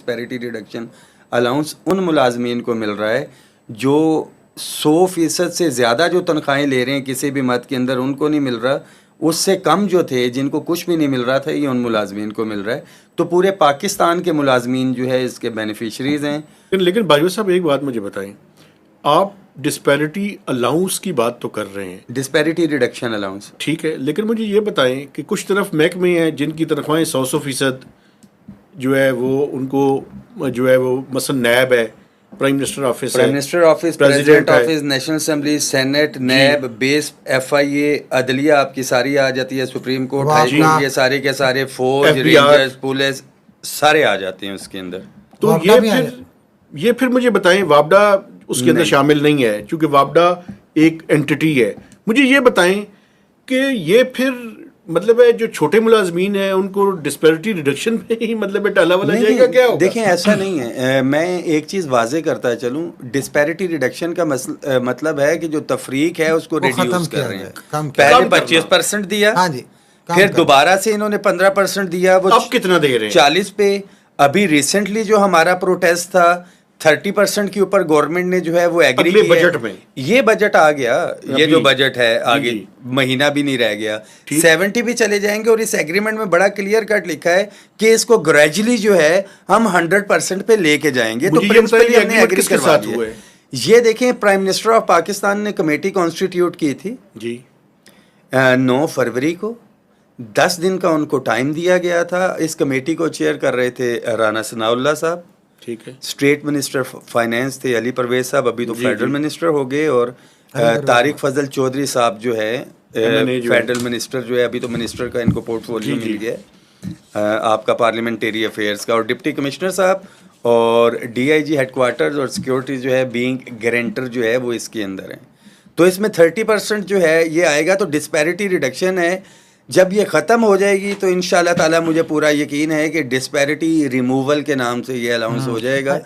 Disparity reduction allowance ان ملازمین کو مل رہا ہے جو 100% سے زیادہ جو تنخواہیں لے رہے ہیں کسی بھی مد کے اندر، ان کو نہیں مل رہا. اس سے کم جو تھے جن کو کچھ بھی نہیں مل رہا تھا، یہ ان ملازمین کو مل رہا ہے. تو پورے پاکستان کے ملازمین جو ہے اس کے بینیفیشریز ہیں. لیکن باجوہ صاحب ایک بات مجھے بتائیں، آپ ڈسپیرٹی الاؤنس کی بات تو کر رہے ہیں، ڈسپیرٹی ریڈکشن الاؤنس ٹھیک ہے، لیکن مجھے یہ بتائیں کہ کچھ طرف محکمے ہیں جن کی تنخواہیں 100% جو ہے وہ ان کو جو ہے وہ مثلا نیب ہے، پرائم منسٹر آفس ہے، prime minister office, president office, national assembly, senate, NAB, بیس، ایف آئی اے، عدلیہ آپ کی ساری آ جاتی ہے، سپریم کورٹ، ہائی کورٹ، یہ سارے کے سارے، فوج، رینجرز، پولیس، سارے آ جاتے ہیں اس کے اندر. تو یہ پھر مجھے بتائیں وابڈا اس کے اندر شامل نہیں ہے چونکہ وابڈا ایک اینٹی ہے. مجھے یہ بتائیں کہ یہ پھر مطلب ہے جو چھوٹے ملازمین ہیں ان کو ڈسپیرٹی ریڈکشن میں ہی مطلب ہے ٹالا والا جائے گا کیا ہوگا؟ دیکھیں ایسا نہیں ہے. میں ایک چیز واضح کرتا چلوں، ڈسپیرٹی ریڈکشن کا مطلب ہے کہ جو تفریق ہے اس کو ریڈیوس کر رہے ہیں. پہلے 25% دیا، پھر دوبارہ سے انہوں نے 15% دیا، وہ اب کتنا دے رہے ہیں؟ 40 پہ. ابھی ریسنٹلی جو ہمارا پروٹیسٹ تھا 30% کے اوپر گورنمنٹ نے جو ہے وہ ایگری کیا. بجٹ میں یہ بجٹ آ گیا، یہ جو بجٹ ہے آگے مہینہ بھی نہیں رہ گیا، 70 بھی چلے جائیں گے. اور اس ایگریمنٹ میں بڑا کلیئر کٹ لکھا ہے کہ اس کو گریجولی جو ہے ہم 100% پہ لے کے جائیں گے. تو پرنسپلی ہم نے ایگری کروا دیا. یہ دیکھیں پرائم منسٹر آف پاکستان نے کمیٹی کانسٹیٹیوٹ کی تھی جی 9 فروری کو، 10 دن کا ان کو ٹائم دیا گیا تھا. اس کمیٹی کو چیئر کر رہے تھے رانا ثناء اللہ صاحب، ٹھیک ہے، اسٹیٹ منسٹر فائنینس تھے علی پرویز صاحب، ابھی تو فیڈرل منسٹر ہو گئے، اور طارق فضل چودھری صاحب جو ہے فیڈرل منسٹر جو ہے، ابھی تو منسٹر کا ان کو پورٹ فولیو مل گیا آپ کا پارلیمنٹری افیئرس کا. اور ڈپٹی کمشنر صاحب اور D I G headquarters اور سیکورٹی جو ہے بینگ گارنٹر جو ہے وہ اس کے اندر ہیں. تو اس میں 30% جو ہے یہ آئے گا. تو ڈسپیرٹی ریڈکشن ہے، جب یہ ختم ہو جائے گی تو انشاءاللہ تعالی مجھے پورا یقین ہے کہ ڈسپیرٹی ریموول کے نام سے یہ الاؤنس ہو جائے گا.